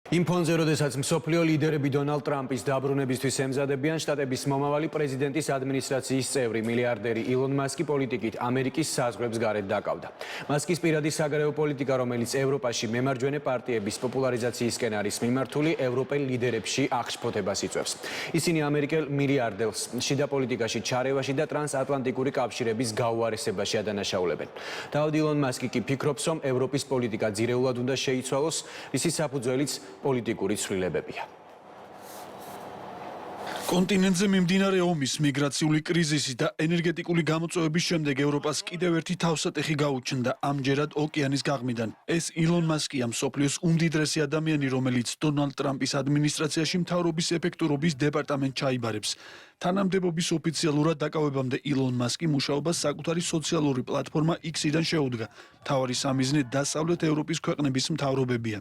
იმ ფონზე, როდესაც მსოფლიო ლიდერები დონალდ ტრამპის დაბრუნებისთვის ემზადებიან, შტატების მომავალი პრეზიდენტის ადმინისტრაციის წევრი მილიარდერი ილონ მასკი პოლიტიკით ამერიკის საზღვრებს გარეთ დაკავდა. მასკის პირადი საგარეო პოლიტიკა, რომელიც ევროპაში მემარჯვენე პარტიების პოპულარიზაციისკენ არის მიმართული, ევროპელ ლიდერებში აღშფოთებას იწვევს. ისინი ამერიკელ მილიარდელს შიდა პოლიტიკაში ჩარევაში და ტრანსატლანტიკური კავშირების გაუარესებაში ადანაშაულებენ. თავად ილონ მასკი კი ფიქრობს, რომ ევროპის პოლიტიკა ძირეულად უნდა შეიცვალოს, რის საფუძველიც პოლიტიკური ცვლილებებია. კონტინენტზე მიმდინარე ომის, მიგრაციული კრიზისი და ენერგეტიკული გამოწვევების შემდეგ ევროპას კიდევ ერთი თავსატეხი გაუჩნდა ამჯერად ოკეანის გაღმიდან. ეს ილონ მასკია, მსოფლიოს უმდიდრესი ადამიანი, რომელიც დონალდ ტრამპის ადმინისტრაციაში მთავრობის ეფექტურობის დეპარტამენტს ჩაიბარებს. თანამდებობის ოფიციალურად დაკავებამდე ილონ მასკი მუშაობას საკუთარი სოციალური პლატფორმა X-დან შეუდგა. მთავარი სამიზნე დასავლეთ ევროპის ქვეყნების მთავრობებია.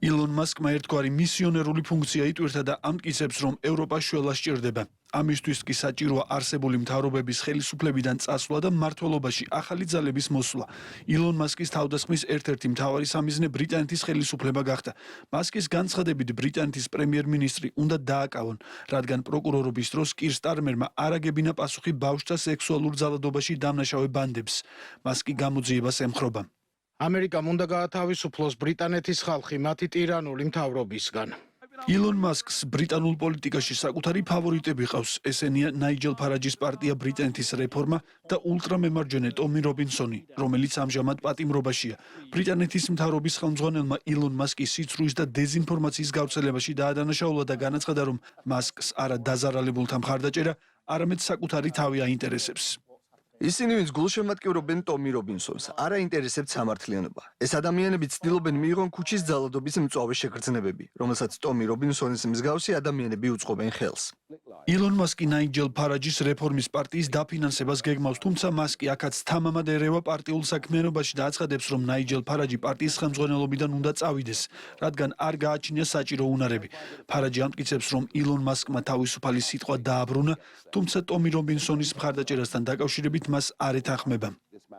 ილონ მასკმა ერთგვარი მისიონერული ფუნქცია იტვირთა და ამტკიცებს, რომ ევროპა შველა სჭირდება. ამისთვის კი საჭიროა არსებული მთავრობების ხელისუფლებიდან წასვლა და მმართველობაში ახალი ძალების მოსვლა. ილონ მასკის თავდასხმის ერთ-ერთი მთავარი სამიზნე ბრიტანეთის ხელისუფლება გახდა. მასკის განცხადებით, ბრიტანეთის პრემიერ-მინისტრი უნდა დააკავონ, რადგან პროკურორობის დროს კირ სტარმერმა არ აგებინა პასუხი ბავშვთა სექსუალურ ძალადობაში დამნაშავე ბანდებს. მასკი გამოძიებას ემხრობა. ამერიკამ უნდა გაათავისუფლოს ბრიტანეთის ხალხი მათი ტირანული მთავრობისგან. ილონ მასკს ბრიტანულ პოლიტიკაში საკუთარი ფავორიტები ყავს. ესენია ნაიჯელ ფარაჯის პარტია ბრიტანეთის რეფორმა და ულტრამემარჯვენე ტომი რობინსონი, რომელიც ამჟამად პატიმრობაშია. ბრიტანეთის მთავრობის ხელმძღვანელმა ილონ მასკი სიცრუის და დეზინფორმაციის გავრცელებაში დაადანაშაულა და განაცხადა, რომ მასკს არა დაზარალებულთა მხარდაჭერა, არამედ საკუთარი თავი აინტერესებს. ისინი, ვინც გულშემატკივრობენ ტომი რობინსონს, არ აინტერესებთ სამართლიანობა. ეს ადამიანები ცდილობენ მიიღონ ქუჩის ძალადობის მწვავე შეგრძნებები, რომელსაც ტომი რობინსონის მსგავსი ადამიანები უწყობენ ხელს. ილონ მასკი ნაიჯელ ფარაჯის რეფორმის პარტიის დაფინანსებას გეგმავს, თუმცა მასკი აქაც თამამად ერევა პარტიულ საქმიანობაში და აცხადებს, რომ ნაიჯელ ფარაჯი პარტიის ხელმძღვანელობიდან უნდა წავიდეს, რადგან არ გააჩნია საჭირო უნარები. ფარაჯი ამტკიცებს, რომ ილონ მასკმა თავისუფალი სიტყვა დააბრუნა, თუმცა ტომი რობინსონის მხარდაჭერასთან დაკავშირებით მას არ ეთანხმება.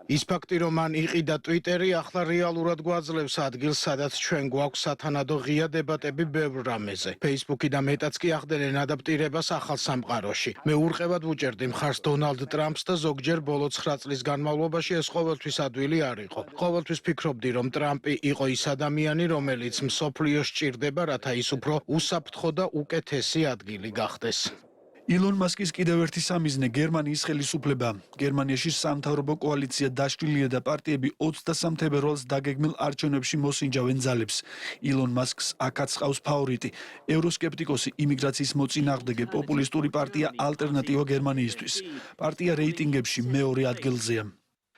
ის ფაქტი, რომ მან იყიდა ტვიტერი, ახლა რეალურად გვაძლევს ადგილს, სადაც ჩვენ გვაქვს სათანადო ღია დებატები ბევრ რამეზე. Facebook-ი და მეტაც კი ახდენენ ადაპტირებას ახალ სამყაროში. მე ურყევად ვუჭერდი მხარს დონალდ ტრამპს და ზოგჯერ ბოლო 9 წლის განმავლობაში ეს ყოველთვის ადვილი არ იყო. ყოველთვის ფიქრობდი, რომ ტრამპი იყო ის ადამიანი, რომელიც მსოფლიოს სჭირდება, რათა ის უფრო უსაფრთხო და უკეთესი ადგილი გახდეს. ილონ მასკის კიდევ ერთი სამიზნე გერმანიის ხელისუფლება. გერმანიაში სამთავრობო კოალიცია დაშლილია და პარტიები 23 თებერვალს დაგეგმილ არჩევნებში მოსინჯავენ ძალებს. ილონ მასკს აქაც ყავს ფავორიტი, ევროსკეპტიკოსი იმიგრაციის მოწინააღმდეგე პოპულისტური პარტია ალტერნატივა გერმანიისთვის. პარტია რეიტინგებში მეორე ადგილზეა.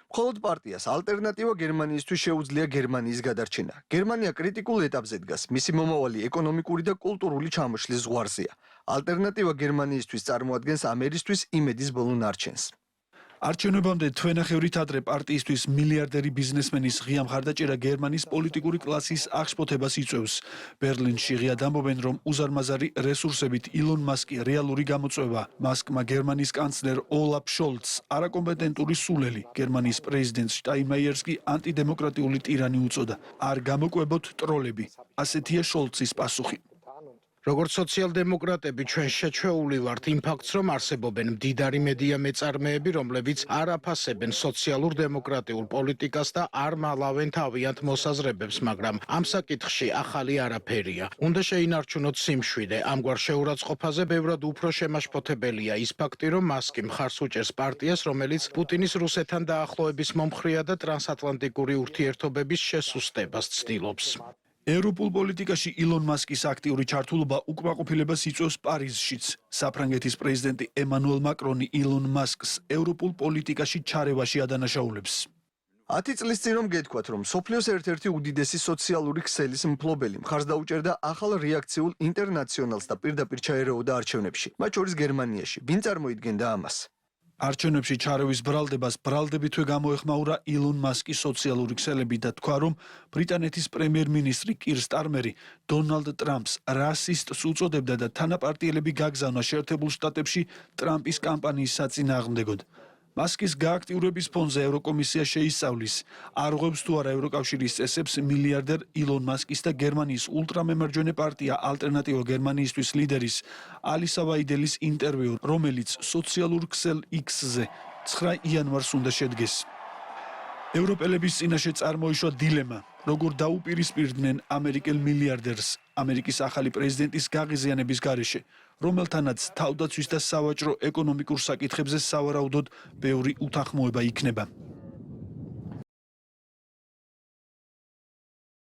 მხოლოდ პარტიას ალტერნატივა გერმანიისთვის შეუძლია გერმანიის გადარჩენა. გერმანია კრიტიკულ ეტაპზე დგას, მისი მომავალი ეკონომიკური და კულტურული ჩამოშლის ზღვარზეა. ალტერნატივა გერმანიისთვის წარმოადგენს ამერისთვის იმედის ბოლო ნარჩენს. არჩევნებამდე თვენახევრით ადრე პარტიისთვის მილიარდერი ბიზნესმენის ღია მხარდაჭერა გერმანიის პოლიტიკური კლასის აღშფოთებას იწვევს. ბერლინში ღიად ამბობენ, რომ უზარმაზარი რესურსებით ილონ მასკი რეალური გამოწვევა. მასკმა გერმანიის კანცლერ ოლაფ შოლცს არაკომპეტენტური სულელი, გერმანიის პრეზიდენტ შტაინმაიერს კი ანტიდემოკრატიული ტირანი უწოდა. არ გამოკვებოთ ტროლები. ასეთია შოლცის პასუხი. როგორც სოციალ-დემოკრატები ჩვენ შეჩვეული ვართ იმ ფაქტს, რომ არსებობენ მდიდარი მედია მეწარმეები, რომლებიც არ აფასებენ სოციალურ-დემოკრატიულ პოლიტიკას და არ მალავენ თავიანთ მოსაზრებებს, მაგრამ ამ საკითხში ახალი არაფერია. უნდა შეინარჩუნოთ სიმშვიდე. ამგვარ შეურაცხყოფაზე ბევრად უფრო შემაშფოთებელია ის ფაქტი, რომ მასკი მხარს უჭერს პარტიას, რომელიც პუტინის რუსეთთან დაახლოების მომხრეა და ტრანსატლანტიკური ურთიერთობების შესუსტებას ცდილობს. ევროპულ პოლიტიკაში ილონ მასკის აქტიური ჩართულობა უკმაყოფილებას იწვევს პარიზშიც. საფრანგეთის პრეზიდენტი ემანუელ მაკრონი ილონ მასკს ევროპულ პოლიტიკაში ჩარევაში ადანაშაულებს. 10 წლის წინ რომ გეთქვათ, რომ მსოფლიოს ერთ-ერთი უდიდესი სოციალური ქსელის მფლობელი მხარს დაუჭერდა ახალ რეაქციულ ინტერნაციონალს და პირდაპირ ჩაერეოდა არჩევნებში, მათ შორის გერმანიაში. ვინ წარმოიდგენდა ამას? არჩევნებში ჩარევის ბრალდებას ბრალდებითვე გამოეხმაურა ილონ მასკის სოციალური ქსელები და თქვა, რომ ბრიტანეთის პრემიერ-მინისტრი კირ სტარმერი დონალდ ტრამპს რასისტს უწოდებდა და თანაპარტიელები გაგზავნა შეერთებულ შტატებში ტრამპის კამპანიის საწინააღმდეგოდ. მასკის გააქტიურების ფონზე ევროკომისია შეისწავლის, არ ღვევს თუ არა ევროკავშირის წესებს მილიარდერ ილონ მასკის და გერმანიის ულტრამემარჯვენე პარტია ალტერნატივა გერმანიისთვის ლიდერის ალისა ვაიდელის ინტერვიუ, რომელიც სოციალურ ქსელ X-ზე 9 იანვარს უნდა შედგეს. ევროპელების წინაშე წარმოიშვა დილემა, როგორ დაუპირისპირდნენ ამერიკელ მილიარდერს ამერიკის ახალი პრეზიდენტის გაღიზიანების გარეშე, რომელთანაც თავდაცვის და სავაჭრო ეკონომიკურ საკითხებზე სავარაუდოდ ბევრი უთანხმოება იქნება.